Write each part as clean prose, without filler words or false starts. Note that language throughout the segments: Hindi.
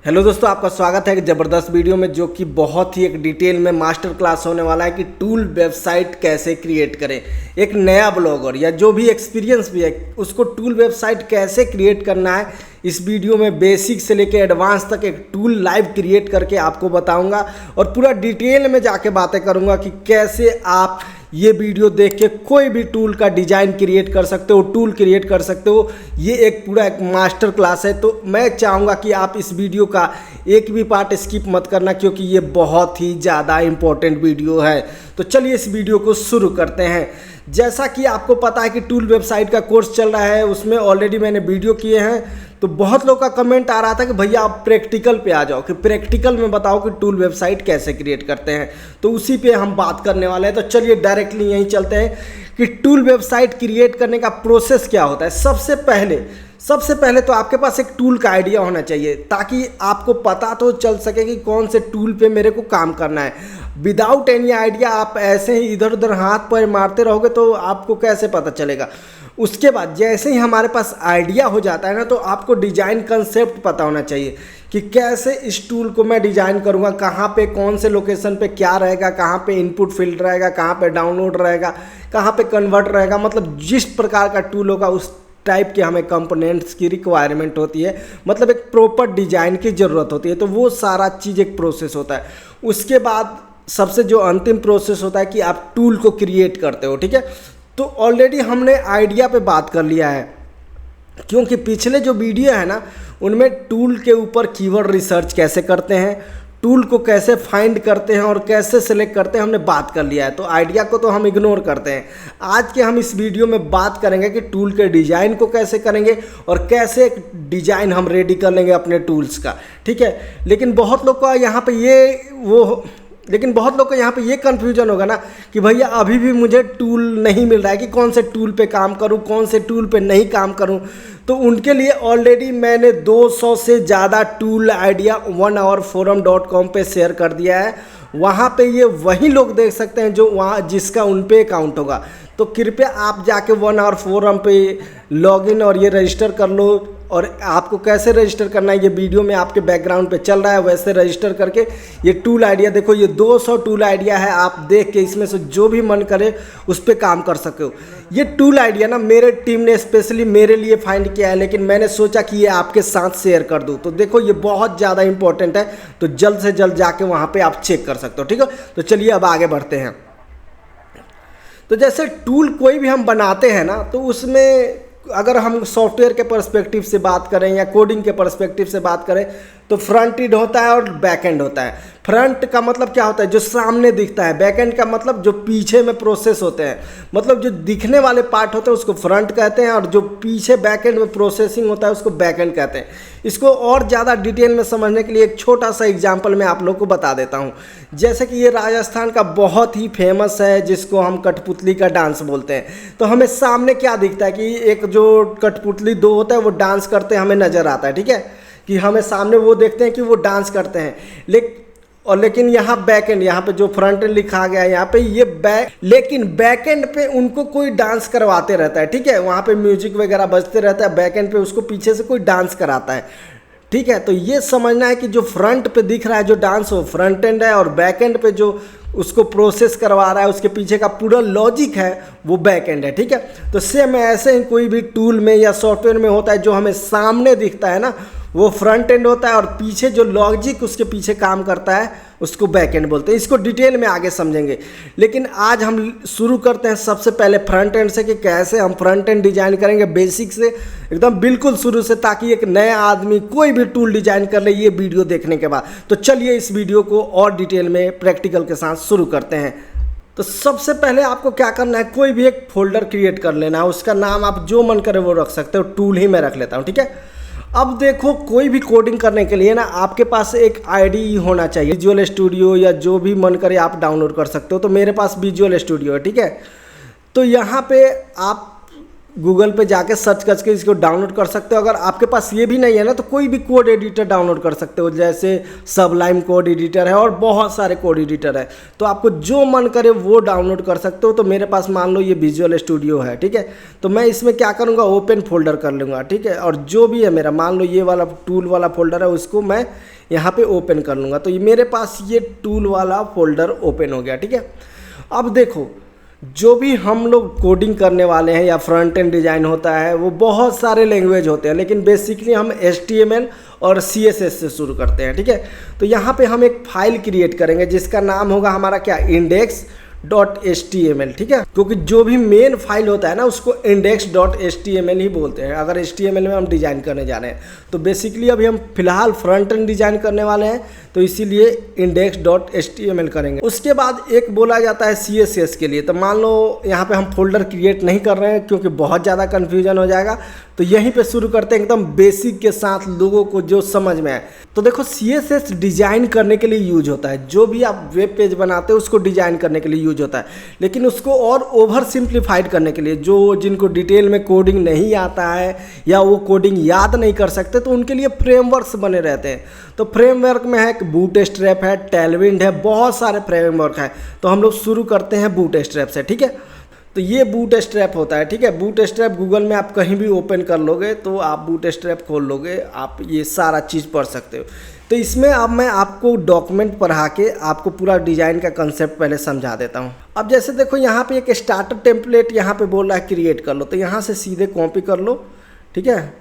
हेलो दोस्तों, आपका स्वागत है एक ज़बरदस्त वीडियो में जो कि बहुत ही एक डिटेल में मास्टर क्लास होने वाला है कि टूल वेबसाइट कैसे क्रिएट करें। एक नया ब्लॉगर या जो भी एक्सपीरियंस भी है उसको टूल वेबसाइट कैसे क्रिएट करना है, इस वीडियो में बेसिक से लेके एडवांस तक एक टूल लाइव क्रिएट करके आपको बताऊंगा और पूरा डिटेल में जाके बातें करूंगा कि कैसे आप ये वीडियो देख के कोई भी टूल का डिज़ाइन क्रिएट कर सकते हो, टूल क्रिएट कर सकते हो। ये एक पूरा एक मास्टर क्लास है, तो मैं चाहूँगा कि आप इस वीडियो का एक भी पार्ट स्किप मत करना क्योंकि ये बहुत ही ज़्यादा इम्पोर्टेंट वीडियो है। तो चलिए इस वीडियो को शुरू करते हैं। जैसा कि आपको पता है कि टूल वेबसाइट का कोर्स चल रहा है, उसमें ऑलरेडी मैंने वीडियो किए हैं। तो बहुत लोग का कमेंट आ रहा था कि भैया आप प्रैक्टिकल पे आ जाओ, कि प्रैक्टिकल में बताओ कि टूल वेबसाइट कैसे क्रिएट करते हैं। तो उसी पे हम बात करने वाले हैं। तो चलिए डायरेक्टली यहीं चलते हैं कि टूल वेबसाइट क्रिएट करने का प्रोसेस क्या होता है। सबसे पहले तो आपके पास एक टूल का आइडिया होना चाहिए ताकि आपको पता तो चल सके कि कौन से टूल पे मेरे को काम करना है। विदाउट एनी आइडिया आप ऐसे ही इधर उधर हाथ पैर मारते रहोगे तो आपको कैसे पता चलेगा। उसके बाद जैसे ही हमारे पास आइडिया हो जाता है ना, तो आपको डिज़ाइन कंसेप्ट पता होना चाहिए कि कैसे इस टूल को मैं डिज़ाइन करूँगा, कहाँ पे कौन से लोकेशन पे क्या रहेगा, कहाँ पे इनपुट फील्ड रहेगा, कहाँ पे डाउनलोड रहेगा, कहाँ पे कन्वर्ट रहेगा। मतलब जिस प्रकार का टूल होगा उस टाइप के हमें कंपोनेंट्स की रिक्वायरमेंट होती है, मतलब एक प्रॉपर डिज़ाइन की ज़रूरत होती है। तो वो सारा चीज़ एक प्रोसेस होता है। उसके बाद सबसे जो अंतिम प्रोसेस होता है कि आप टूल को क्रिएट करते हो, ठीक है। तो ऑलरेडी हमने आइडिया पे बात कर लिया है क्योंकि पिछले जो वीडियो है ना उनमें टूल के ऊपर कीवर्ड रिसर्च कैसे करते हैं, टूल को कैसे फाइंड करते हैं और कैसे सेलेक्ट करते हैं, हमने बात कर लिया है। तो आइडिया को तो हम इग्नोर करते हैं। आज के हम इस वीडियो में बात करेंगे कि टूल के डिज़ाइन को कैसे करेंगे और कैसे एक डिज़ाइन हम रेडी कर लेंगे अपने टूल्स का, ठीक है। लेकिन बहुत लोग का यहाँ पे ये कन्फ्यूजन होगा ना कि भैया अभी भी मुझे टूल नहीं मिल रहा है कि कौन से टूल पे काम करूं, कौन से टूल पे नहीं काम करूं। तो उनके लिए ऑलरेडी मैंने 200 से ज़्यादा टूल आइडिया onehourforum.com पे शेयर कर दिया है। वहाँ पे ये वही लोग देख सकते हैं जो वहाँ जिसका उन पे अकाउंट होगा। तो कृपया आप जाके 1 Hour Forum पे लॉगिन और ये रजिस्टर कर लो। और आपको कैसे रजिस्टर करना है ये वीडियो में आपके बैकग्राउंड पे चल रहा है, वैसे रजिस्टर करके ये टूल आइडिया देखो, ये 200 टूल आइडिया है। आप देख के इसमें से जो भी मन करे उस पर काम कर सके हो। ये टूल आइडिया ना मेरे टीम ने स्पेशली मेरे लिए फाइंड किया है, लेकिन मैंने सोचा कि ये आपके साथ शेयर कर दूँ। तो देखो ये बहुत ज़्यादा इंपॉर्टेंट है, तो जल्द से जल्द जाके वहाँ पर आप चेक कर सकते हो, ठीक है। तो चलिए अब आगे बढ़ते हैं। तो जैसे टूल कोई भी हम बनाते हैं ना, तो उसमें अगर हम सॉफ्टवेयर के पर्सपेक्टिव से बात करें या कोडिंग के पर्सपेक्टिव से बात करें तो फ्रंट एंड होता है और बैक एंड होता है। फ्रंट का मतलब क्या होता है, जो सामने दिखता है। बैक एंड का मतलब जो पीछे में प्रोसेस होते हैं, मतलब जो दिखने वाले पार्ट होते हैं उसको फ्रंट कहते हैं और जो पीछे बैक एंड में प्रोसेसिंग होता है उसको बैक एंड कहते हैं। इसको और ज़्यादा डिटेल में समझने के लिए एक छोटा सा एग्जाम्पल मैं आप लोग को बता देता हूँ। जैसे कि ये राजस्थान का बहुत ही फेमस है जिसको हम कठपुतली का डांस बोलते हैं। तो हमें सामने क्या दिखता है कि एक जो कठपुतली दो होता है वो डांस करते हमें नज़र आता है, ठीक है, कि हमें सामने वो देखते हैं कि वो डांस करते हैं। लेकिन यहाँ बैक एंड, यहाँ पे जो फ्रंट एंड लिखा गया है यहाँ पे ये लेकिन बैक एंड पे उनको कोई डांस करवाते रहता है, ठीक है। वहाँ पे म्यूजिक वगैरह बजते रहता है, बैक एंड पे उसको पीछे से कोई डांस कराता है, ठीक है। तो ये समझना है कि जो फ्रंट पे दिख रहा है जो डांस वो फ्रंट एंड है और बैक एंड पे जो उसको प्रोसेस करवा रहा है उसके पीछे का पूरा लॉजिक है वो बैक एंड है, ठीक है। तो सेम ऐसे ही कोई भी टूल में या सॉफ्टवेयर में होता है, जो हमें सामने दिखता है ना वो फ्रंट एंड होता है और पीछे जो लॉजिक उसके पीछे काम करता है उसको बैक एंड बोलते हैं। इसको डिटेल में आगे समझेंगे, लेकिन आज हम शुरू करते हैं सबसे पहले फ्रंट एंड से कि कैसे हम फ्रंट एंड डिजाइन करेंगे बेसिक से एकदम बिल्कुल शुरू से, ताकि एक नया आदमी कोई भी टूल डिजाइन कर ले ये वीडियो देखने के बाद। तो चलिए इस वीडियो को और डिटेल में प्रैक्टिकल के साथ शुरू करते हैं। तो सबसे पहले आपको क्या करना है, कोई भी एक फोल्डर क्रिएट कर लेना है। उसका नाम आप जो मन करे वो रख सकते हो, टूल ही मैं रख लेता हूँ, ठीक है। अब देखो कोई भी कोडिंग करने के लिए ना आपके पास एक आईडी होना चाहिए। विजुअल स्टूडियो या जो भी मन करे आप डाउनलोड कर सकते हो। तो मेरे पास विजुअल स्टूडियो है, ठीक है। तो यहाँ पे आप गूगल पे जाके सर्च करके इसको डाउनलोड कर सकते हो। अगर आपके पास ये भी नहीं है ना तो कोई भी कोड एडिटर डाउनलोड कर सकते हो, जैसे सबलाइम कोड एडिटर है और बहुत सारे कोड एडिटर है, तो आपको जो मन करे वो डाउनलोड कर सकते हो। तो मेरे पास मान लो ये विजुअल स्टूडियो है, ठीक है, तो मैं इसमें क्या करूँगा, ओपन फोल्डर कर लूँगा, ठीक है, और जो भी है मेरा मान लो ये वाला टूल वाला फोल्डर है उसको मैं यहाँ पे ओपन कर लूँगा। तो ये मेरे पास ये टूल वाला फोल्डर ओपन हो गया, ठीक है। अब देखो जो भी हम लोग कोडिंग करने वाले हैं या फ्रंट एंड डिज़ाइन होता है वो बहुत सारे लैंग्वेज होते हैं, लेकिन बेसिकली हम HTML और CSS से शुरू करते हैं, ठीक है। तो यहाँ पे हम एक फाइल क्रिएट करेंगे जिसका नाम होगा हमारा क्या, index.html, ठीक है, क्योंकि जो भी मेन फाइल होता है ना उसको index.html ही बोलते हैं अगर HTML में हम डिज़ाइन करने जा रहे हैं। तो बेसिकली अभी हम फिलहाल फ्रंट एंड डिज़ाइन करने वाले हैं तो इसीलिए index.html करेंगे। उसके बाद एक बोला जाता है CSS के लिए। तो मान लो यहाँ पे हम फोल्डर क्रिएट नहीं कर रहे हैं क्योंकि बहुत ज़्यादा कन्फ्यूजन हो जाएगा, तो यहीं पे शुरू करते हैं एकदम बेसिक के साथ, लोगों को जो समझ में आए। तो देखो CSS डिज़ाइन करने के लिए यूज होता है, जो भी आप वेब पेज बनाते हो उसको डिज़ाइन करने के लिए यूज होता है, लेकिन उसको और ओवर सिंप्लीफाइड करने के लिए, जो जिनको डिटेल में कोडिंग नहीं आता है या वो कोडिंग याद नहीं कर सकते, तो उनके लिए फ्रेमवर्क्स बने रहते हैं। तो फ्रेमवर्क में है बूटस्ट्रैप है, टेलविंड है, बहुत सारे फ्रेमवर्क है। तो हम लोग शुरू करते हैं बूटस्ट्रैप से, ठीक है। तो ये बूटस्ट्रैप होता है, ठीक है। बूटस्ट्रैप गूगल में आप कहीं भी ओपन कर लोगे तो आप बूटस्ट्रैप खोल लोगे, आप ये सारा चीज़ पढ़ सकते हो। तो इसमें अब मैं आपको डॉक्यूमेंट पढ़ा के आपको पूरा डिज़ाइन का कंसेप्ट पहले समझा देता हूँ। अब जैसे देखो यहाँ पे एक स्टार्टर टेम्पलेट यहाँ पे बोल रहा है क्रिएट कर लो, तो यहाँ से सीधे कॉपी कर लो, ठीक है,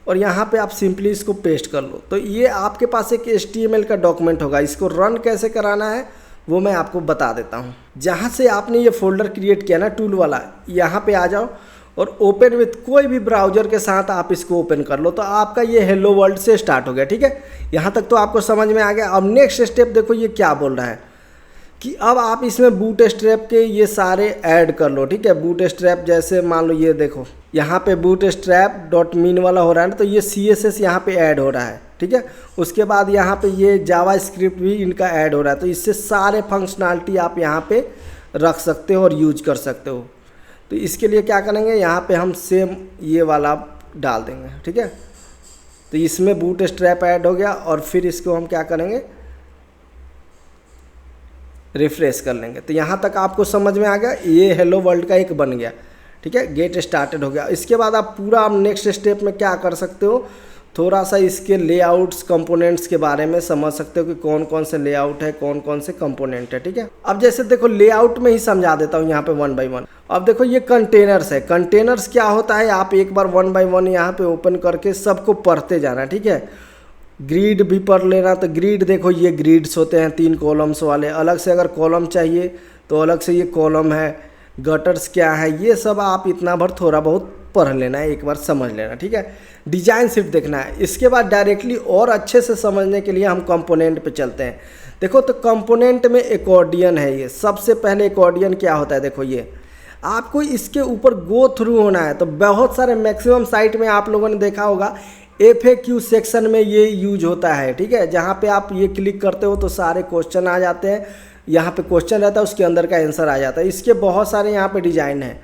और यहाँ पे आप सिंपली इसको पेस्ट कर लो। तो ये आपके पास एक HTML का डॉक्यूमेंट होगा। इसको रन कैसे कराना है वो मैं आपको बता देता हूँ। जहाँ से आपने ये फोल्डर क्रिएट किया ना टूल वाला, यहाँ पे आ जाओ और ओपन विथ कोई भी ब्राउज़र के साथ आप इसको ओपन कर लो। तो आपका ये हेलो वर्ल्ड से स्टार्ट हो गया, ठीक है। यहाँ तक तो आपको समझ में आ गया। अब नेक्स्ट स्टेप देखो ये क्या बोल रहा है कि अब आप इसमें बूटस्ट्रैप के ये सारे ऐड कर लो, ठीक है। बूटस्ट्रैप जैसे मान लो ये देखो यहाँ पे bootstrap.min वाला हो रहा है ना, तो ये CSS यहाँ पे ऐड हो रहा है, ठीक है। उसके बाद यहाँ पे ये जावास्क्रिप्ट भी इनका ऐड हो रहा है। तो इससे सारे फंक्शनलिटी आप यहाँ पे रख सकते हो और यूज कर सकते हो। तो इसके लिए क्या करेंगे, यहाँ पे हम सेम ये वाला डाल देंगे, ठीक है। तो इसमें बूटस्ट्रैप ऐड हो गया और फिर इसको हम क्या करेंगे, रिफ्रेश कर लेंगे। तो यहाँ तक आपको समझ में आ गया, ये हेलो वर्ल्ड का एक बन गया, ठीक है, गेट स्टार्टेड हो गया। इसके बाद आप पूरा आप नेक्स्ट स्टेप में क्या कर सकते हो, थोड़ा सा इसके लेआउट्स कंपोनेंट्स के बारे में समझ सकते हो कि कौन कौन से लेआउट है, कौन कौन से कंपोनेंट है, ठीक है। अब जैसे देखो लेआउट में ही समझा देता हूँ यहाँ पे 1 by 1। अब देखो ये कंटेनर्स है। कंटेनर्स क्या होता है, आप एक बार 1 by 1 यहाँ पे ओपन करके सबको पढ़ते जाना, ठीक है। ग्रिड भी पढ़ लेना। तो ग्रिड देखो ये ग्रिड्स होते हैं 3 कॉलम्स वाले। अलग से अगर कॉलम चाहिए तो अलग से ये कॉलम है। गटर्स क्या है, ये सब आप इतना भर थोड़ा बहुत पढ़ लेना है, एक बार समझ लेना, ठीक है। डिजाइन सिर्फ देखना है। इसके बाद डायरेक्टली और अच्छे से समझने के लिए हम कंपोनेंट पे चलते हैं। देखो तो कंपोनेंट में एकॉर्डियन है। ये सबसे पहले एकॉर्डियन क्या होता है, देखो ये आपको इसके ऊपर गो थ्रू होना है। तो बहुत सारे मैक्सिमम साइट में आप लोगों ने देखा होगा FAQ सेक्शन में ये यूज होता है, ठीक है। जहाँ पे आप ये क्लिक करते हो तो सारे क्वेश्चन आ जाते हैं। यहाँ पे क्वेश्चन रहता है, उसके अंदर का आंसर आ जाता है। इसके बहुत सारे यहाँ पे डिज़ाइन है,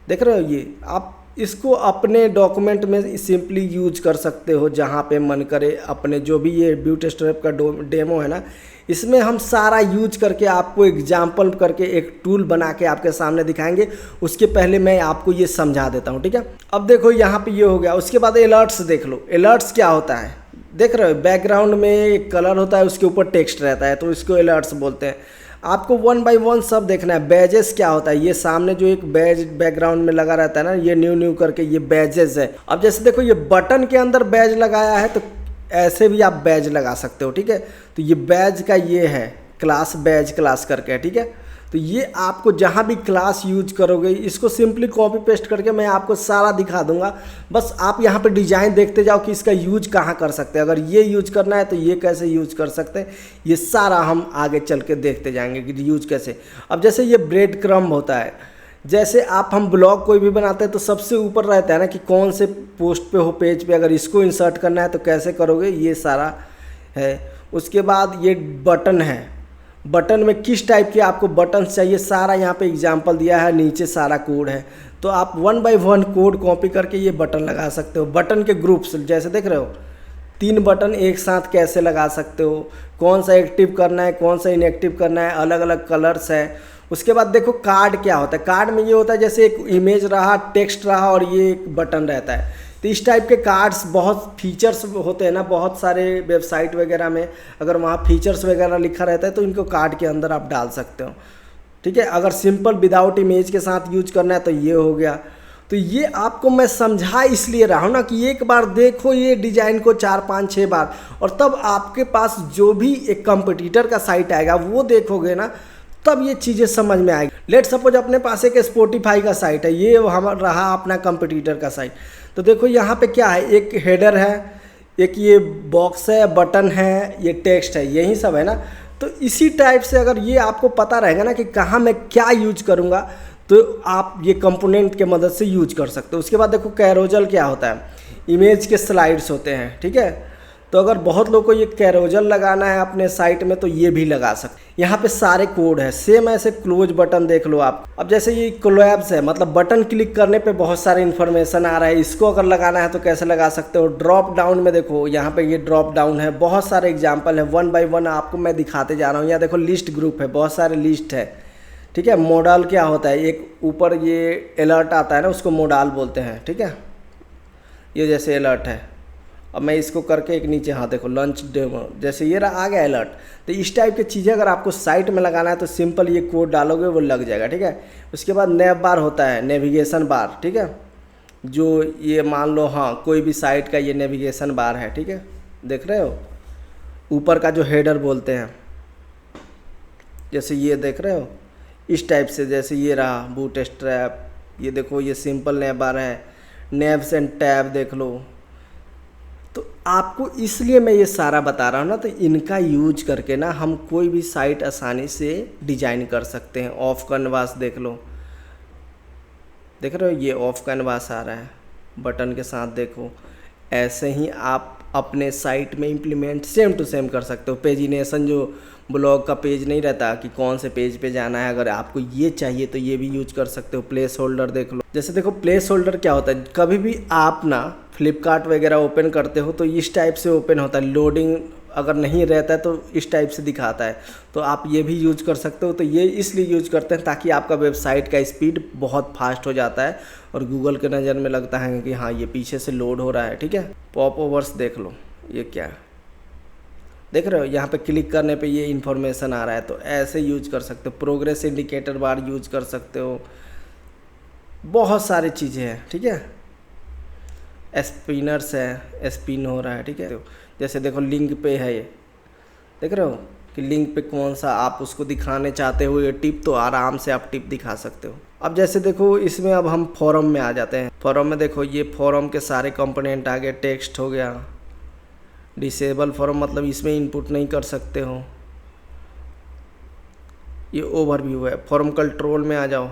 देख रहे हो। ये आप इसको अपने डॉक्यूमेंट में सिंपली यूज कर सकते हो जहाँ पे मन करे। अपने जो भी ये बूटस्ट्रैप का डेमो है ना, इसमें हम सारा यूज करके आपको एग्जाम्पल करके एक टूल बना के आपके सामने दिखाएंगे। उसके पहले मैं आपको ये समझा देता हूँ, ठीक है। अब देखो यहाँ पे ये हो गया। उसके बाद अलर्ट्स देख लो। अलर्ट्स क्या होता है, देख रहे हो, बैकग्राउंड में एक कलर होता है, उसके ऊपर टेक्स्ट रहता है, तो इसको अलर्ट्स बोलते हैं। आपको 1 by 1 सब देखना है। बैजेस क्या होता है, ये सामने जो एक बैज बैकग्राउंड में लगा रहता है ना, ये न्यू करके ये बैजेस है। अब जैसे देखो ये बटन के अंदर बैज लगाया है, तो ऐसे भी आप बैज लगा सकते हो, ठीक है। तो ये बैज का ये है क्लास, बैज क्लास करके, ठीक है। तो ये आपको जहाँ भी क्लास यूज करोगे, इसको सिंपली कॉपी पेस्ट करके मैं आपको सारा दिखा दूंगा। बस आप यहाँ पे डिजाइन देखते जाओ कि इसका यूज कहाँ कर सकते हैं। अगर ये यूज करना है तो ये कैसे यूज कर सकते हैं, ये सारा हम आगे चल के देखते जाएंगे कि यूज कैसे। अब जैसे ये ब्रेड क्रम्ब होता है, जैसे हम ब्लॉग कोई भी बनाते हैं तो सबसे ऊपर रहता है ना कि कौन से पोस्ट पे हो, पेज पे, अगर इसको इंसर्ट करना है तो कैसे करोगे, ये सारा है। उसके बाद ये बटन है, बटन में किस टाइप के आपको बटन्स चाहिए, सारा यहाँ पे एग्जांपल दिया है, नीचे सारा कोड है। तो आप 1 बाय 1 कोड कॉपी करके ये बटन लगा सकते हो। बटन के ग्रुप्स जैसे देख रहे हो, 3 बटन एक साथ कैसे लगा सकते हो, कौन सा एक्टिव करना है, कौन सा इनएक्टिव करना है, अलग अलग कलर्स है। उसके बाद देखो कार्ड क्या होता है। कार्ड में ये होता है जैसे एक इमेज रहा, टेक्स्ट रहा और ये एक बटन रहता है। तो इस टाइप के कार्ड्स बहुत फीचर्स होते हैं ना, बहुत सारे वेबसाइट वगैरह में अगर वहाँ फीचर्स वगैरह लिखा रहता है तो इनको कार्ड के अंदर आप डाल सकते हो। ठीक है, अगर सिंपल विदाउट इमेज के साथ यूज करना है तो ये हो गया। तो ये आपको मैं समझा इसलिए रहा हूँ ना कि एक बार देखो ये डिज़ाइन को 4 5 6 बार, और तब आपके पास जो भी एक कंपटीटर का साइट आएगा वो देखोगे ना, तब ये चीज़ें समझ में आएगी। लेट सपोज अपने पास एक स्पॉटिफाई का साइट है, ये हम रहा अपना कंपटीटर का साइट। तो देखो यहाँ पे क्या है, एक हेडर है, एक ये बॉक्स है, बटन है, ये टेक्स्ट है, यही सब है ना। तो इसी टाइप से अगर ये आपको पता रहेगा ना कि कहाँ मैं क्या यूज करूँगा, तो आप ये कंपोनेंट के मदद से यूज कर सकते हो। उसके बाद देखो कैरोजल क्या होता है, इमेज के स्लाइड्स होते हैं। ठीक है, तो अगर बहुत लोग को ये कैरोजल लगाना है अपने साइट में तो ये भी लगा सकते। यहाँ पे सारे कोड है, सेम ऐसे क्लोज बटन देख लो आप। अब जैसे ये कोलैब्स है, मतलब बटन क्लिक करने पे बहुत सारे इन्फॉर्मेशन आ रहा है, इसको अगर लगाना है तो कैसे लगा सकते हो। ड्रॉप डाउन में देखो, यहाँ पे ये ड्रॉप डाउन है, बहुत सारे एग्जाम्पल है, 1 बाय 1 आपको मैं दिखाते जा रहा हूँ। यहाँ देखो लिस्ट ग्रुप है, बहुत सारे लिस्ट है। ठीक है, मोडाल क्या होता है, एक ऊपर ये अलर्ट आता है ना, उसको मोडाल बोलते हैं। ठीक है, ये जैसे अलर्ट है। अब मैं इसको करके एक नीचे, हाँ देखो लंच डेमो, जैसे ये आ गया अलर्ट। तो इस टाइप की चीज़ें अगर आपको साइट में लगाना है तो सिंपल ये कोड डालोगे वो लग जाएगा। ठीक है, उसके बाद नेव बार होता है, नेविगेशन बार। ठीक है, जो ये मान लो, हाँ कोई भी साइट का ये नेविगेशन बार है। ठीक है, देख रहे हो, ऊपर का जो हेडर बोलते हैं, जैसे ये देख रहे हो इस टाइप से, जैसे ये रहा बूटस्ट्रैप, ये देखो ये सिंपल नेव बार है, नेव्स एंड टैब देख लो। तो आपको इसलिए मैं ये सारा बता रहा हूँ ना, तो इनका यूज करके ना हम कोई भी साइट आसानी से डिजाइन कर सकते हैं। ऑफ कैनवास देख लो, देख रहे हो ये ऑफ कैनवास आ रहा है बटन के साथ। देखो ऐसे ही आप अपने साइट में इम्प्लीमेंट सेम टू सेम कर सकते हो। पेजिनेशन जो ब्लॉग का पेज नहीं रहता कि कौन से पेज पे जाना है, अगर आपको ये चाहिए तो ये भी यूज कर सकते हो। प्लेस होल्डर देख लो, जैसे देखो प्लेस होल्डर क्या होता है, कभी भी आप ना फ्लिपकार्ट वगैरह ओपन करते हो तो इस टाइप से ओपन होता है, लोडिंग अगर नहीं रहता है तो इस टाइप से दिखाता है। तो आप ये भी यूज कर सकते हो। तो ये इसलिए यूज करते हैं ताकि आपका वेबसाइट का स्पीड बहुत फास्ट हो जाता है और गूगल के नज़र में लगता है कि हाँ ये पीछे से लोड हो रहा है। ठीक है, पॉप ओवर्स देख लो, ये क्या है देख रहे हो, यहाँ पे क्लिक करने पे ये इन्फॉर्मेशन आ रहा है। तो ऐसे यूज कर सकते हो। प्रोग्रेस इंडिकेटर बार यूज कर सकते हो, बहुत सारी चीज़ें हैं। ठीक है, स्पिनर्स है, स्पिन हो रहा है। ठीक है, जैसे देखो लिंक पे है, ये देख रहे हो कि लिंक पे कौन सा आप उसको दिखाने चाहते हो ये टिप, तो आराम से आप टिप दिखा सकते हो। अब जैसे देखो इसमें अब हम फॉरम में आ जाते हैं। फॉरम में देखो ये फॉरम के सारे कंपोनेंट आ गए। टेक्स्ट हो गया, डिसेबल फॉरम मतलब इसमें इनपुट नहीं कर सकते हो। ये ओवरव्यू है। फॉरम कंट्रोल में आ जाओ,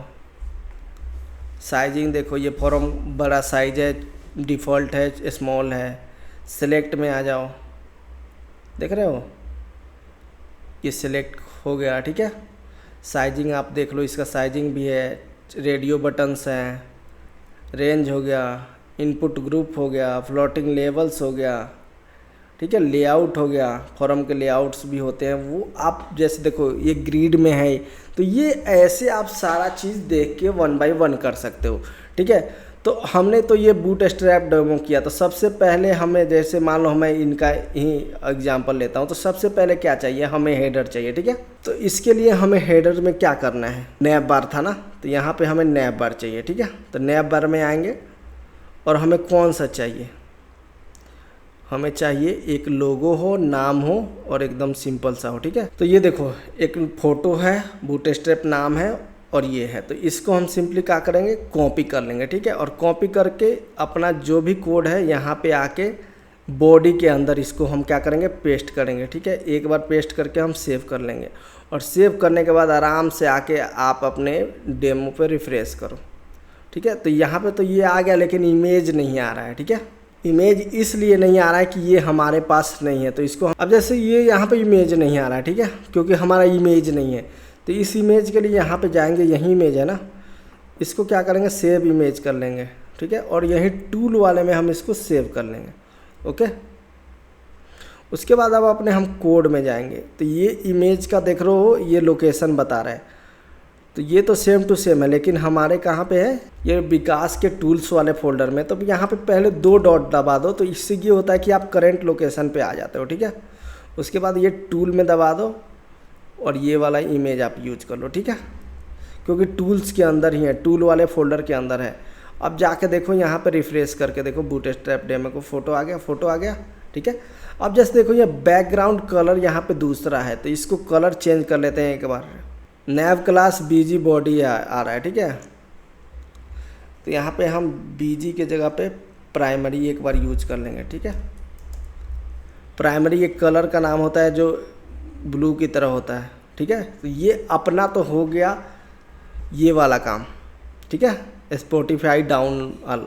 साइजिंग देखो ये फॉरम बड़ा साइज है, डिफ़ॉल्ट है, स्मॉल है। सेलेक्ट में आ जाओ, देख रहे हो ये सिलेक्ट हो गया। ठीक है, साइजिंग आप देख लो, इसका साइजिंग भी है। रेडियो बटन्स हैं, रेंज हो गया, इनपुट ग्रुप हो गया, फ्लोटिंग लेवल्स हो गया। ठीक है, लेआउट हो गया, फॉरम के लेआउट्स भी होते हैं वो आप जैसे देखो ये ग्रिड में है। तो ये ऐसे आप सारा चीज़ देख के 1 बाय 1 कर सकते हो। ठीक है, तो हमने तो ये बूटस्ट्रैप डेमो किया। तो सबसे पहले हमें, जैसे मान लो मैं इनका ही एग्जांपल लेता हूँ, तो सबसे पहले क्या चाहिए, हमें हेडर चाहिए। ठीक है, तो इसके लिए हमें हेडर में क्या करना है, नैब बार था ना, तो यहाँ पे हमें नैब बार चाहिए। ठीक है, तो नैब बार में आएंगे और हमें कौन सा चाहिए, हमें चाहिए एक लोगो हो, नाम हो और एकदम सिंपल सा हो। ठीक है, तो ये देखो एक फ़ोटो है, बूटस्ट्रैप नाम है और ये है। तो इसको हम सिंपली क्या करेंगे, कॉपी कर लेंगे। ठीक है, और कॉपी करके अपना जो भी कोड है यहाँ पे आके बॉडी के अंदर इसको हम क्या करेंगे, पेस्ट करेंगे। ठीक है, एक बार पेस्ट करके हम सेव कर लेंगे और सेव करने के बाद आराम से आके आप अपने डेमो पे रिफ्रेश करो। ठीक है, तो यहाँ पे तो ये आ गया लेकिन इमेज नहीं आ रहा है। ठीक है, इमेज इसलिए नहीं आ रहा है कि ये हमारे पास नहीं है, तो इसको अब जैसे ये यहाँ पे इमेज नहीं आ रहा है, ठीक है, क्योंकि हमारा इमेज नहीं है। तो इस इमेज के लिए यहाँ पे जाएंगे, यही इमेज है ना, इसको क्या करेंगे सेव इमेज कर लेंगे, ठीक है, और यही टूल वाले में हम इसको सेव कर लेंगे। ओके, उसके बाद अब अपने हम कोड में जाएंगे। तो ये इमेज का देख रहे हो ये लोकेशन बता रहा है, तो ये तो सेम टू सेम है, लेकिन हमारे कहाँ पे है, ये विकास के टूल्स वाले फोल्डर में। तो यहाँ पे पहले 2 डॉट दबा दो, तो इससे ये होता है कि आप करंट लोकेशन पे आ जाते हो, ठीक है। उसके बाद ये टूल में दबा दो और ये वाला इमेज आप यूज कर लो, ठीक है, क्योंकि टूल्स के अंदर ही है, टूल वाले फोल्डर के अंदर है। अब जाके देखो यहाँ पे रिफ्रेश करके देखो, बूटस्ट्रैप डेमो को फोटो आ गया, ठीक है। अब जैसे देखो ये बैकग्राउंड कलर यहाँ पे दूसरा है, तो इसको कलर चेंज कर लेते हैं एक बार। नैव क्लास बीजी बॉडी आ रहा है, ठीक है। तो यहाँ पे हम बीजी के जगह पे प्राइमरी एक बार यूज कर लेंगे, ठीक है। प्राइमरी एक कलर का नाम होता है जो ब्लू की तरह होता है, ठीक है। तो ये अपना तो हो गया ये वाला काम, ठीक है, स्पॉटिफाई डाउन ऑल।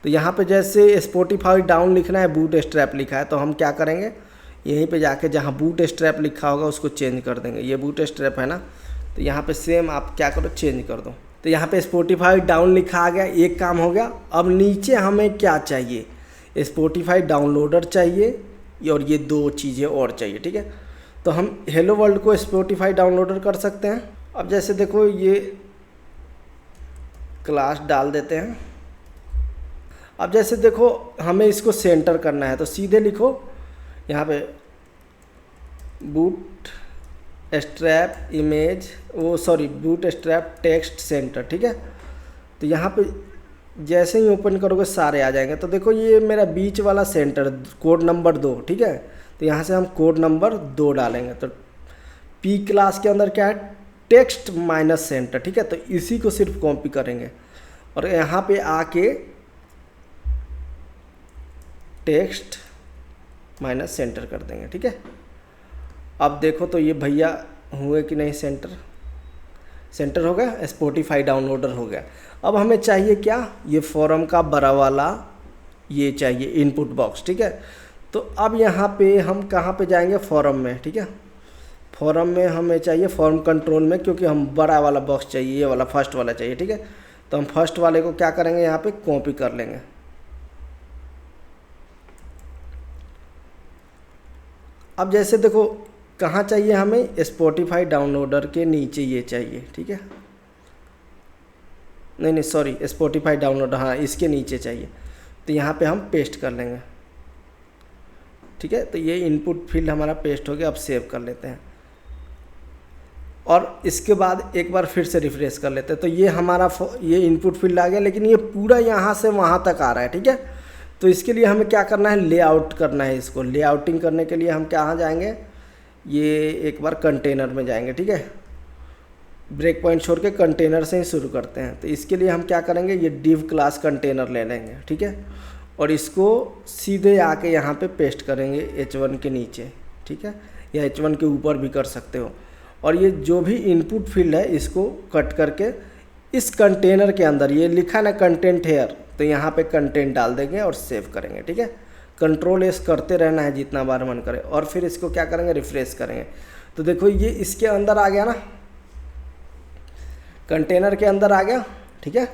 तो यहाँ पे जैसे स्पॉटिफाई डाउन लिखना है, बूट स्ट्रैप लिखा है, तो हम क्या करेंगे, यहीं पे जाके जहाँ बूट स्ट्रैप लिखा होगा उसको चेंज कर देंगे। ये बूट स्ट्रैप है ना, तो यहाँ पे सेम आप क्या करो चेंज कर दो। तो यहाँ पे स्पॉटिफाई डाउन लिखा आ गया, एक काम हो गया। अब नीचे हमें क्या चाहिए, स्पॉटिफाई डाउनलोडर चाहिए और ये 2 चीज़ें और चाहिए, ठीक है। तो हम हेलो वर्ल्ड को स्पॉटिफाई डाउनलोडर कर सकते हैं। अब जैसे देखो ये क्लास डाल देते हैं। अब जैसे देखो हमें इसको सेंटर करना है, तो सीधे लिखो यहाँ पे boot strap image boot strap text centre, ठीक है। तो यहाँ पे जैसे ही ओपन करोगे सारे आ जाएंगे। तो देखो ये मेरा बीच वाला सेंटर कोड नंबर 2, ठीक है। तो यहाँ से हम कोड नंबर 2 डालेंगे। तो पी क्लास के अंदर क्या है, टेक्स्ट माइनस सेंटर, ठीक है। तो इसी को सिर्फ कॉपी करेंगे और यहाँ पे आके टेक्स्ट माइनस सेंटर कर देंगे, ठीक है। अब देखो तो ये भैया हुए कि नहीं, सेंटर हो गया, स्पॉटिफाई डाउनलोडर हो गया। अब हमें चाहिए क्या, ये फॉर्म का बड़ा वाला ये चाहिए इनपुट बॉक्स, ठीक है। तो अब यहाँ पे हम कहाँ पे जाएंगे, फॉर्म में, ठीक है। फॉर्म में हमें चाहिए फॉर्म कंट्रोल में, क्योंकि हम बड़ा वाला बॉक्स चाहिए, ये वाला फर्स्ट वाला चाहिए, ठीक है। तो हम फर्स्ट वाले को क्या करेंगे, यहाँ पे कॉपी कर लेंगे। अब जैसे देखो कहाँ चाहिए हमें, स्पॉटिफाई डाउनलोडर के नीचे ये चाहिए, ठीक है। नहीं सॉरी, स्पॉटिफाई डाउनलोडर, हाँ इसके नीचे चाहिए। तो यहाँ पे हम पेस्ट कर लेंगे, ठीक है। तो ये इनपुट फील्ड हमारा पेस्ट हो गया। अब सेव कर लेते हैं और इसके बाद एक बार फिर से रिफ्रेश कर लेते हैं। तो ये हमारा ये इनपुट फील्ड आ गया, लेकिन ये पूरा यहाँ से वहाँ तक आ रहा है, ठीक है। तो इसके लिए हमें क्या करना है, लेआउट करना है इसको। लेआउटिंग करने के लिए हम कहाँ जाएंगे, ये एक बार कंटेनर में जाएंगे, ठीक है। ब्रेक पॉइंट छोड़ के कंटेनर से ही शुरू करते हैं। तो इसके लिए हम क्या करेंगे, ये डिव क्लास कंटेनर ले लेंगे, ठीक है, और इसको सीधे आके यहाँ पे पेस्ट करेंगे H1 के नीचे, ठीक है, या H1 के ऊपर भी कर सकते हो। और ये जो भी इनपुट फील्ड है इसको कट करके इस कंटेनर के अंदर, ये लिखा ना कंटेंट हेयर, तो यहाँ पे कंटेंट डाल देंगे और सेव करेंगे, ठीक है। कंट्रोल एस करते रहना है जितना बार मन करे, और फिर इसको क्या करेंगे, रिफ्रेश करेंगे। तो देखो ये इसके अंदर आ गया ना, कंटेनर के अंदर आ गया, ठीक है।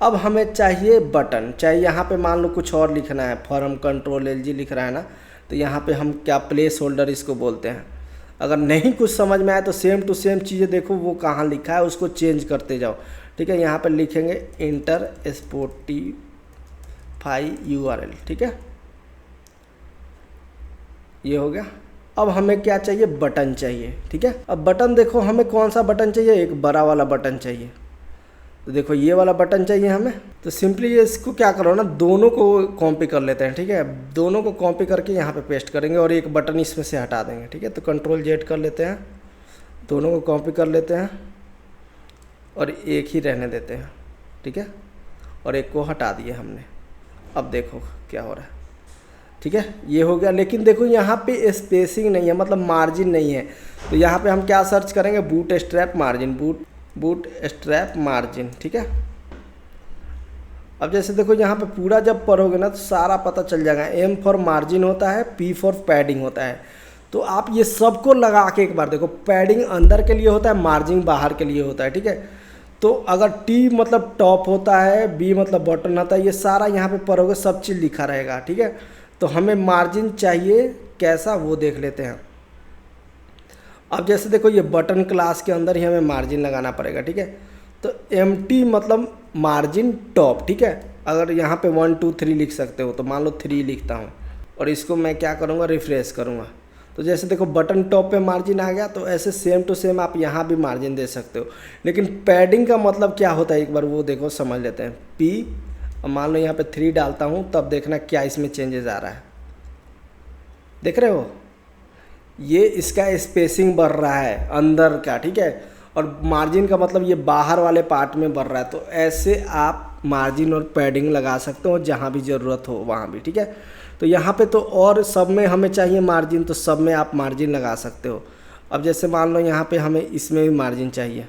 अब हमें चाहिए बटन, चाहिए यहाँ पे मान लो कुछ और लिखना है, फॉर्म कंट्रोल LG लिख रहा है ना, तो यहाँ पे हम क्या प्लेस होल्डर इसको बोलते हैं। अगर नहीं कुछ समझ में आए तो सेम टू सेम चीज़ें देखो वो कहाँ लिखा है उसको चेंज करते जाओ, ठीक है। यहाँ पर लिखेंगे इंटर स्पॉटिफाई URL, ठीक है, ये हो गया। अब हमें क्या चाहिए, बटन चाहिए, ठीक है। अब बटन देखो हमें कौन सा बटन चाहिए, एक बड़ा वाला बटन चाहिए। तो देखो ये वाला बटन चाहिए हमें। तो सिंपली इसको क्या करो ना, दोनों को कॉपी कर लेते हैं, ठीक है। दोनों को कॉपी करके यहाँ पे पेस्ट करेंगे और एक बटन इसमें से हटा देंगे, ठीक है। तो कंट्रोल Z कर लेते हैं, दोनों को कॉपी कर लेते हैं और एक ही रहने देते हैं, ठीक है, और एक को हटा दिए हमने। अब देखो क्या हो रहा है, ठीक है, ये हो गया। लेकिन देखो यहाँ पे स्पेसिंग नहीं है, मतलब मार्जिन नहीं है। तो यहाँ पे हम क्या सर्च करेंगे, boot strap margin, boot strap margin, ठीक है। अब जैसे देखो यहाँ पे पूरा जब पढ़ोगे ना तो सारा पता चल जाएगा। एम फॉर मार्जिन होता है, पी फॉर पैडिंग होता है। तो आप ये सबको लगा के एक बार देखो, पैडिंग अंदर के लिए होता है, मार्जिन बाहर के लिए होता है, ठीक है। तो अगर टी मतलब टॉप होता है, बी मतलब बॉटम होता है, ये सारा यहाँ पे पढ़ोगे सब चीज़ लिखा रहेगा, ठीक है। तो हमें मार्जिन चाहिए कैसा वो देख लेते हैं। अब जैसे देखो ये बटन क्लास के अंदर ही हमें मार्जिन लगाना पड़ेगा, ठीक है। तो एम टी मतलब मार्जिन टॉप, ठीक है। अगर यहाँ पे 1 2 3 लिख सकते हो तो मान लो 3 लिखता हूँ और इसको मैं क्या करूँगा, रिफ्रेश करूँगा। तो जैसे देखो बटन टॉप पे मार्जिन आ गया। तो ऐसे सेम टू सेम आप यहाँ भी मार्जिन दे सकते हो। लेकिन पैडिंग का मतलब क्या होता है एक बार वो देखो, समझ लेते हैं। पी, मान लो यहाँ पे 3 डालता हूँ, तब देखना क्या इसमें चेंजेस आ रहा है, देख रहे हो। ये इसका स्पेसिंग बढ़ रहा है अंदर का, ठीक है। और मार्जिन का मतलब ये बाहर वाले पार्ट में बढ़ रहा है। तो ऐसे आप मार्जिन और पैडिंग लगा सकते हो जहाँ भी ज़रूरत हो वहाँ भी, ठीक है। तो यहाँ पे तो और सब में हमें चाहिए मार्जिन, तो सब में आप मार्जिन लगा सकते हो। अब जैसे मान लो यहाँ पे हमें इसमें भी मार्जिन चाहिए,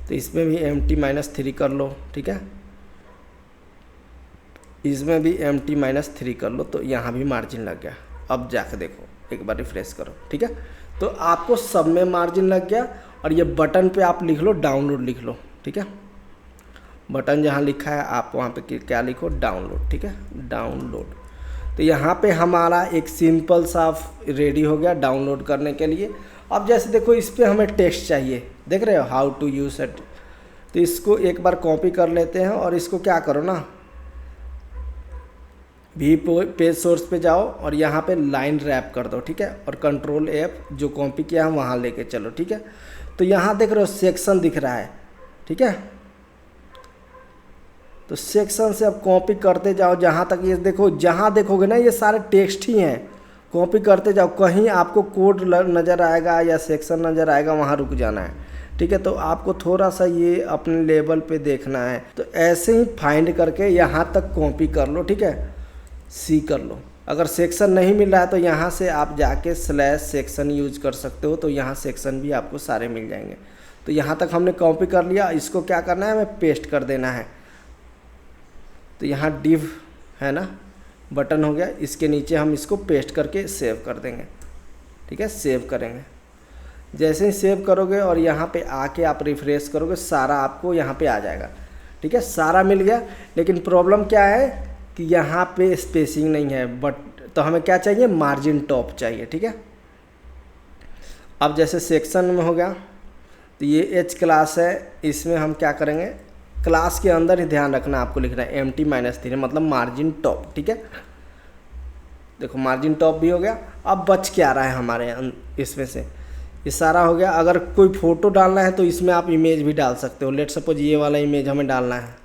तो इसमें भी MT-3 कर लो, ठीक है। इसमें भी MT-3 कर लो, तो यहाँ भी मार्जिन लग गया। अब जाके देखो, एक बार रिफ्रेश करो, ठीक है। तो आपको सब में मार्जिन लग गया। और ये बटन पे आप लिख लो डाउनलोड लिख लो, ठीक है। बटन जहाँ लिखा है आप वहाँ पे क्या लिखो, डाउनलोड, ठीक है, डाउनलोड। तो यहाँ पे हमारा एक सिंपल सा रेडी हो गया डाउनलोड करने के लिए। अब जैसे देखो इस पर हमें टेक्स्ट चाहिए, देख रहे हो, हाउ टू यूज इट। तो इसको एक बार कॉपी कर लेते हैं और इसको क्या करो ना, भी पेज सोर्स पे जाओ और यहाँ पे लाइन रैप कर दो, ठीक है। और कंट्रोल F जो कॉपी किया है वहाँ लेके चलो, ठीक है। तो यहाँ देख रहे हो सेक्शन दिख रहा है, ठीक है। तो सेक्शन से अब कॉपी करते जाओ जहाँ तक ये देखो, जहाँ देखोगे ना ये सारे टेक्स्ट ही हैं। कॉपी करते जाओ, कहीं आपको कोड नज़र आएगा या सेक्शन नज़र आएगा वहाँ रुक जाना है, ठीक है। तो आपको थोड़ा सा ये अपने लेवल पे देखना है। तो ऐसे ही फाइंड करके यहाँ तक कॉपी कर लो, ठीक है, सी कर लो। अगर सेक्शन नहीं मिल रहा है तो यहाँ से आप जाके /सेक्शन यूज कर सकते हो। तो यहाँ सेक्शन भी आपको सारे मिल जाएंगे। तो यहाँ तक हमने कॉपी कर लिया। इसको क्या करना है, हमें पेस्ट कर देना है। तो यहाँ डिव है ना, बटन हो गया, इसके नीचे हम इसको पेस्ट करके सेव कर देंगे, ठीक है। सेव करेंगे, जैसे ही सेव करोगे और यहाँ पे आके आप रिफ्रेश करोगे, सारा आपको यहाँ पे आ जाएगा, ठीक है। सारा मिल गया। लेकिन प्रॉब्लम क्या है कि यहाँ पे स्पेसिंग नहीं है, बट तो हमें क्या चाहिए, मार्जिन टॉप चाहिए, ठीक है। अब जैसे सेक्शन में हो गया, तो ये H क्लास है, इसमें हम क्या करेंगे, क्लास के अंदर ही ध्यान रखना आपको लिखना है MT-3 मतलब मार्जिन टॉप, ठीक है। देखो मार्जिन टॉप भी हो गया। अब बच क्या रहा है हमारे इसमें से, ये सारा हो गया। अगर कोई फ़ोटो डालना है तो इसमें आप इमेज भी डाल सकते हो। लेट सपोज ये वाला इमेज हमें डालना है,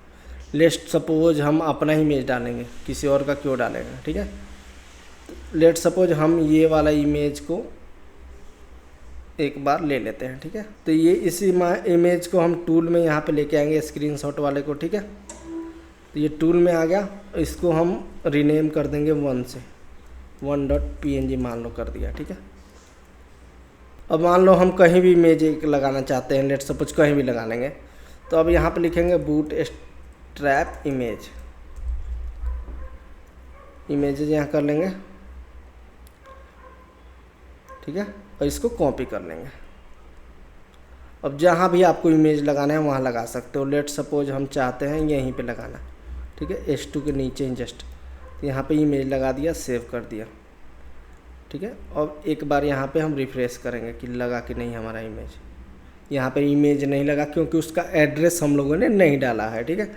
लेट सपोज हम अपना ही इमेज डालेंगे, किसी और का क्यों डालेंगे, ठीक है। लेट सपोज हम ये वाला इमेज को एक बार ले लेते हैं, ठीक है। तो ये इस इमेज को हम टूल में यहाँ पे लेके आएंगे, स्क्रीनशॉट वाले को, ठीक है। तो ये टूल में आ गया। इसको हम रीनेम कर देंगे 1 से, 1.png मान लो कर दिया, ठीक है। अब मान लो हम कहीं भी इमेज एक लगाना चाहते हैं, लेट सपोज कहीं भी लगा लेंगे। तो अब यहाँ पे लिखेंगे बूट स्ट्रैप इमेजेज यहाँ कर लेंगे, ठीक है। और इसको कॉपी कर लेंगे। अब जहाँ भी आपको इमेज लगाना है वहाँ लगा सकते हो। लेट सपोज हम चाहते हैं यहीं पे लगाना, ठीक है, H2 के नीचे ही जस्ट। तो यहाँ पे इमेज लगा दिया, सेव कर दिया, ठीक है। और एक बार यहाँ पे हम रिफ्रेश करेंगे कि लगा कि नहीं हमारा इमेज। यहाँ पे इमेज नहीं लगा क्योंकि उसका एड्रेस हम लोगों ने नहीं डाला है, ठीक है।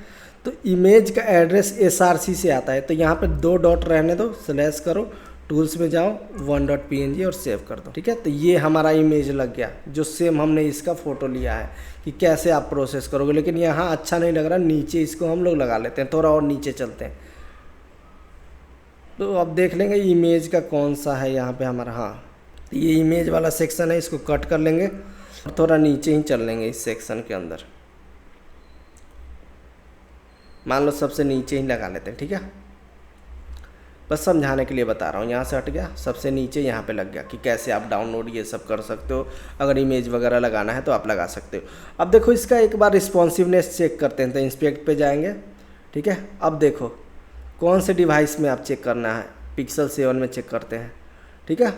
तो इमेज का एड्रेस SRC से आता है। तो यहाँ पे 2 डॉट रहने दो, स्लैश करो, टूल्स में जाओ, 1.png और सेव कर दो, ठीक है। तो ये हमारा इमेज लग गया, जो सेम हमने इसका फ़ोटो लिया है। कि कैसे आप प्रोसेस करोगे, लेकिन यहाँ अच्छा नहीं लग रहा, नीचे इसको हम लोग लगा लेते हैं, थोड़ा और नीचे चलते हैं। तो अब देख लेंगे इमेज का कौन सा है यहाँ पे हमारा। हाँ, तो ये इमेज वाला सेक्शन है, इसको कट कर लेंगे और थोड़ा नीचे ही चल लेंगे इस सेक्शन के अंदर। मान लो सबसे नीचे ही लगा लेते हैं, ठीक है। बस समझाने के लिए बता रहा हूँ। यहाँ से हट गया, सबसे नीचे यहाँ पे लग गया कि कैसे आप डाउनलोड ये सब कर सकते हो। अगर इमेज वगैरह लगाना है तो आप लगा सकते हो। अब देखो इसका एक बार रिस्पॉन्सिवनेस चेक करते हैं। तो इंस्पेक्ट पे जाएंगे, ठीक है। अब देखो कौन से डिवाइस में आप चेक करना है, पिक्सल 7 में चेक करते हैं, ठीक है।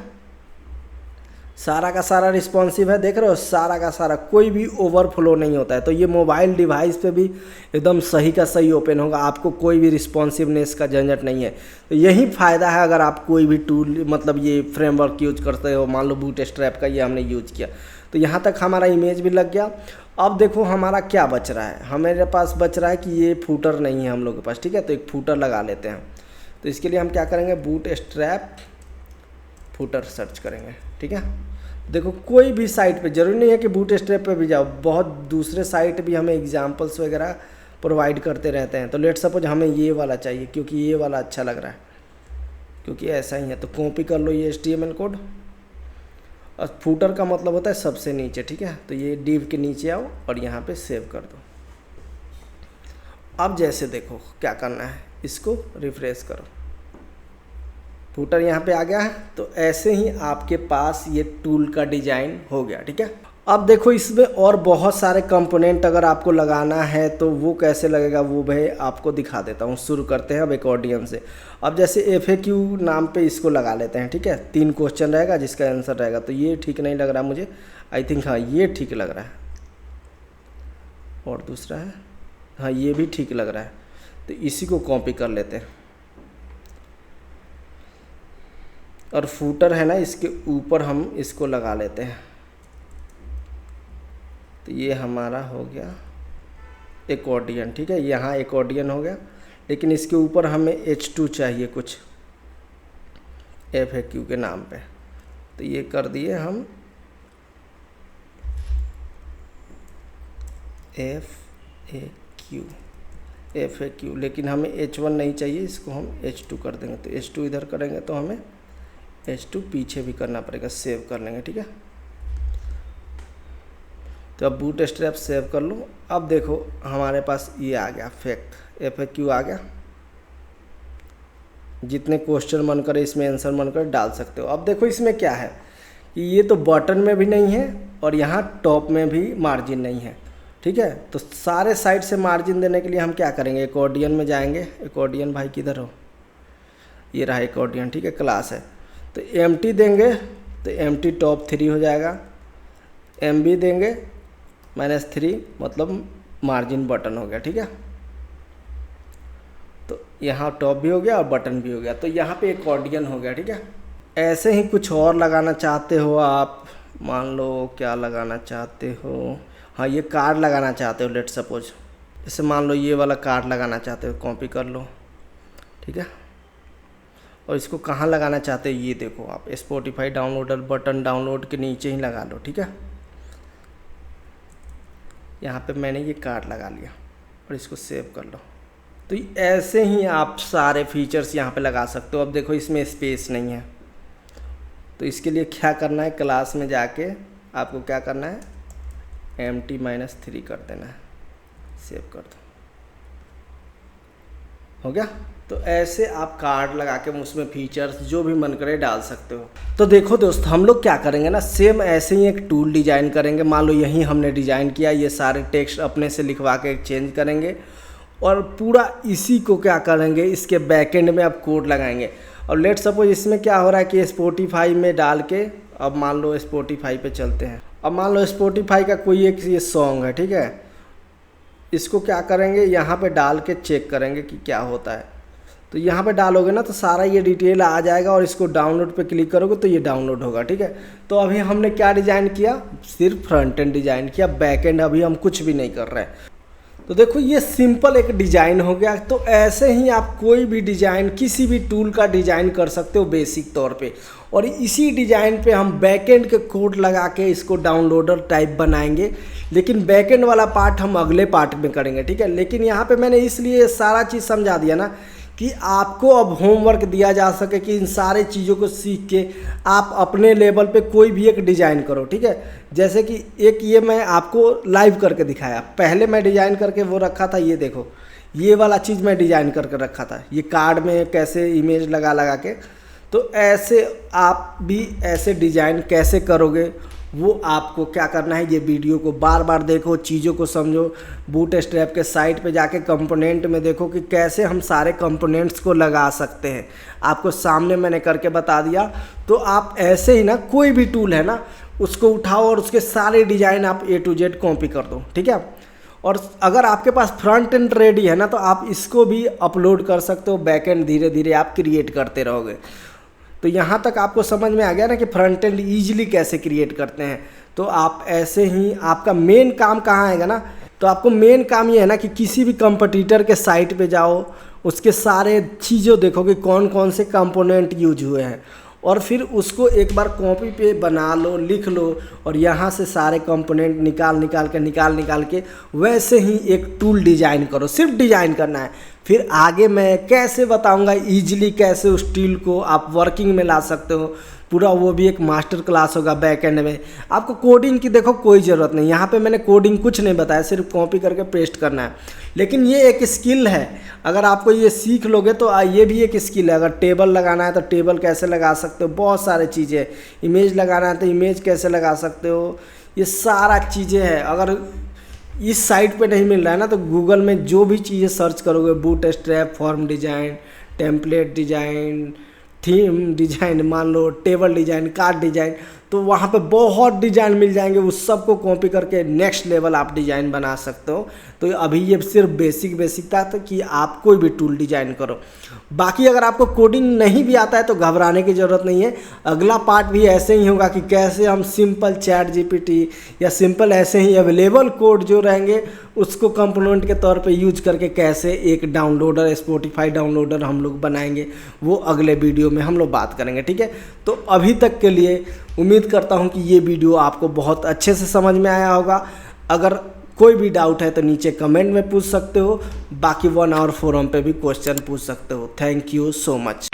सारा का सारा रिस्पॉन्सिव है, देख रहे हो, सारा का सारा, कोई भी ओवरफ्लो नहीं होता है। तो ये मोबाइल डिवाइस पे भी एकदम सही का सही ओपन होगा, आपको कोई भी रिस्पॉन्सिवनेस का झंझट नहीं है। तो यही फ़ायदा है अगर आप कोई भी टूल मतलब ये फ्रेमवर्क यूज करते हो, मान लो बूटस्ट्रैप का ये हमने यूज किया। तो यहाँ तक हमारा इमेज भी लग गया। अब देखो हमारा क्या बच रहा है, हमारे पास बच रहा है कि ये फूटर नहीं है हम लोग के पास, ठीक है। तो एक फूटर लगा लेते हैं। तो इसके लिए हम क्या करेंगे, बूटस्ट्रैप फूटर सर्च करेंगे, ठीक है। देखो कोई भी साइट पे, जरूरी नहीं है कि बूटस्ट्रैप पे भी जाओ, बहुत दूसरे साइट भी हमें एग्जांपल्स वगैरह प्रोवाइड करते रहते हैं। तो लेट सपोज हमें ये वाला चाहिए क्योंकि ये वाला अच्छा लग रहा है, क्योंकि ऐसा ही है। तो कॉपी कर लो ये HTML कोड, और फूटर का मतलब होता है सबसे नीचे, ठीक है। तो ये डिव के नीचे आओ और यहाँ पे सेव कर दो। अब जैसे देखो क्या करना है, इसको रिफ्रेश करो, फूटर यहाँ पे आ गया है। तो ऐसे ही आपके पास ये टूल का डिजाइन हो गया, ठीक है। अब देखो इसमें और बहुत सारे कंपोनेंट अगर आपको लगाना है तो वो कैसे लगेगा वो मैं आपको दिखा देता हूँ। शुरू करते हैं अब एकॉर्डियन से। अब जैसे FAQ नाम पे इसको लगा लेते हैं, ठीक है। 3 क्वेश्चन रहेगा जिसका आंसर रहेगा। तो ये ठीक नहीं लग रहा मुझे, आई थिंक हाँ ये ठीक लग रहा है, और दूसरा है, हाँ ये भी ठीक लग रहा है। तो इसी को कॉपी कर लेते हैं, और फूटर है ना इसके ऊपर हम इसको लगा लेते हैं। तो ये हमारा हो गया एकॉर्डियन, ठीक है। यहाँ एकॉर्डियन हो गया, लेकिन इसके ऊपर हमें H2 चाहिए कुछ FAQ के नाम पे। तो ये कर दिए हम FAQ, लेकिन हमें H1 नहीं चाहिए, इसको हम H2 कर देंगे। तो H2 इधर करेंगे तो हमें H2 पीछे भी करना पड़ेगा, सेव कर लेंगे, ठीक है। तो अब बूटस्ट्रैप सेव कर लो। अब देखो हमारे पास ये आ गया FAQ आ गया। जितने क्वेश्चन मन करे इसमें आंसर मन करे डाल सकते हो। अब देखो इसमें क्या है कि ये तो बटन में भी नहीं है और यहाँ टॉप में भी मार्जिन नहीं है, ठीक है। तो सारे साइड से मार्जिन देने के लिए हम क्या करेंगे, एकॉर्डियन में जाएंगे। एकॉर्डियन भाई किधर हो, ये रहा एकॉर्डियन, ठीक है, क्लास है। तो empty देंगे तो empty टॉप 3 हो जाएगा। MB देंगे -3 मतलब मार्जिन बटन हो गया, ठीक है। तो यहाँ टॉप भी हो गया और बटन भी हो गया। तो यहाँ पे एकॉर्डियन हो गया, ठीक है। ऐसे ही कुछ और लगाना चाहते हो आप, मान लो क्या लगाना चाहते हो, हाँ ये कार्ड लगाना चाहते हो, लेट सपोज जैसे मान लो ये वाला कार्ड लगाना चाहते हो, कॉपी कर लो, ठीक है। और इसको कहाँ लगाना चाहते हो ये देखो आप, स्पॉटिफाई डाउनलोडर बटन डाउनलोड के नीचे ही लगा लो, ठीक है। यहाँ पे मैंने ये कार्ड लगा लिया और इसको सेव कर लो। तो ऐसे ही आप सारे फीचर्स यहाँ पे लगा सकते हो। अब देखो इसमें स्पेस नहीं है, तो इसके लिए क्या करना है, क्लास में जाके आपको क्या करना है, empty-3 कर देना है, सेव कर दो, हो गया। तो ऐसे आप कार्ड लगा के उसमें फीचर्स जो भी मन करे डाल सकते हो। तो देखो दोस्त, हम लोग क्या करेंगे ना, सेम ऐसे ही एक टूल डिजाइन करेंगे। मान लो यही हमने डिजाइन किया, ये सारे टेक्स्ट अपने से लिखवा के चेंज करेंगे और पूरा इसी को क्या करेंगे, इसके बैकएंड में आप कोड लगाएंगे। और लेट सपोज इसमें क्या हो रहा है कि स्पॉटिफाई में डाल के, अब मान लो स्पॉटिफाई पे चलते हैं। अब मान लो स्पॉटिफाई का कोई एक ये सॉन्ग है, ठीक है। इसको क्या करेंगे, यहाँ पे डाल के चेक करेंगे कि क्या होता है। तो यहाँ पे डालोगे ना तो सारा ये डिटेल आ जाएगा, और इसको डाउनलोड पे क्लिक करोगे तो ये डाउनलोड होगा, ठीक है। तो अभी हमने क्या डिज़ाइन किया, सिर्फ फ्रंट एंड डिज़ाइन किया, बैक एंड अभी हम कुछ भी नहीं कर रहे हैं। तो देखो ये सिंपल एक डिज़ाइन हो गया। तो ऐसे ही आप कोई भी डिज़ाइन किसी भी टूल का डिज़ाइन कर सकते हो बेसिक तौर पे, और इसी डिज़ाइन पे हम बैकएंड के कोड लगा के इसको डाउनलोडर टाइप बनाएंगे। लेकिन बैकएंड वाला पार्ट हम अगले पार्ट में करेंगे, ठीक है। लेकिन यहाँ पे मैंने इसलिए सारा चीज़ समझा दिया ना कि आपको अब होमवर्क दिया जा सके कि इन सारे चीज़ों को सीख के आप अपने लेवल पे कोई भी एक डिज़ाइन करो, ठीक है। जैसे कि एक ये मैं आपको लाइव करके दिखाया, पहले मैं डिज़ाइन करके वो रखा था, ये देखो ये वाला चीज़ मैं डिज़ाइन करके रखा था, ये कार्ड में कैसे इमेज लगा लगा के। तो ऐसे आप भी ऐसे डिज़ाइन कैसे करोगे वो आपको क्या करना है, ये वीडियो को बार बार देखो, चीज़ों को समझो। बूटस्ट्रैप के साइट पे जाके कंपोनेंट में देखो कि कैसे हम सारे कंपोनेंट्स को लगा सकते हैं। आपको सामने मैंने करके बता दिया। तो आप ऐसे ही ना कोई भी टूल है ना उसको उठाओ और उसके सारे डिज़ाइन आप A to Z कॉपी कर दो, ठीक है। और अगर आपके पास फ्रंट एंड रेडी है ना तो आप इसको भी अपलोड कर सकते हो, बैक एंड धीरे धीरे आप क्रिएट करते रहोगे। तो यहाँ तक आपको समझ में आ गया ना कि फ्रंट एंड ईजिली कैसे क्रिएट करते हैं। तो आप ऐसे ही, आपका मेन काम कहाँ आएगा ना, तो आपको मेन काम ये है ना कि किसी भी कंपटीटर के साइट पे जाओ, उसके सारे चीज़ों देखो कि कौन कौन से कंपोनेंट यूज हुए हैं, और फिर उसको एक बार कॉपी पे बना लो, लिख लो, और यहाँ से सारे कंपोनेंट निकाल के वैसे ही एक टूल डिज़ाइन करो। सिर्फ डिज़ाइन करना है। फिर आगे मैं कैसे बताऊंगा ईजिली कैसे उस टूल को आप वर्किंग में ला सकते हो, पूरा वो भी एक मास्टर क्लास होगा बैक एंड में। आपको कोडिंग की देखो कोई ज़रूरत नहीं, यहाँ पे मैंने कोडिंग कुछ नहीं बताया, सिर्फ कॉपी करके पेस्ट करना है। लेकिन ये एक स्किल है, अगर आपको ये सीख लोगे तो ये भी एक स्किल है। अगर टेबल लगाना है तो टेबल कैसे लगा सकते हो, बहुत सारे चीज़ें। इमेज लगाना है तो इमेज कैसे लगा सकते हो, ये सारा चीज़ें हैं। अगर इस साइट पे नहीं मिल रहा है ना तो गूगल में जो भी चीज़ें सर्च करोगे, bootstrap, form design, template design, theme design, मान लो टेबल डिज़ाइन, कार्ड डिज़ाइन, तो वहाँ पे बहुत डिज़ाइन मिल जाएंगे। उस सब को कॉपी करके नेक्स्ट लेवल आप डिज़ाइन बना सकते हो। तो अभी ये सिर्फ बेसिक था तो कि आप कोई भी टूल डिज़ाइन करो। बाकी अगर आपको कोडिंग नहीं भी आता है तो घबराने की ज़रूरत नहीं है। अगला पार्ट भी ऐसे ही होगा कि कैसे हम सिंपल चैट GPT या सिंपल ऐसे ही अवेलेबल कोड जो रहेंगे उसको कंपोनेंट के तौर पे यूज करके कैसे एक डाउनलोडर, स्पॉटिफाई डाउनलोडर हम लोग बनाएंगे, वो अगले वीडियो में हम लोग बात करेंगे, ठीक है। तो अभी तक के लिए उम्मीद करता हूँ कि ये वीडियो आपको बहुत अच्छे से समझ में आया होगा। अगर कोई भी डाउट है तो नीचे कमेंट में पूछ सकते हो, बाकी 1 आवर फोरम पे भी क्वेश्चन पूछ सकते हो। Thank you so much.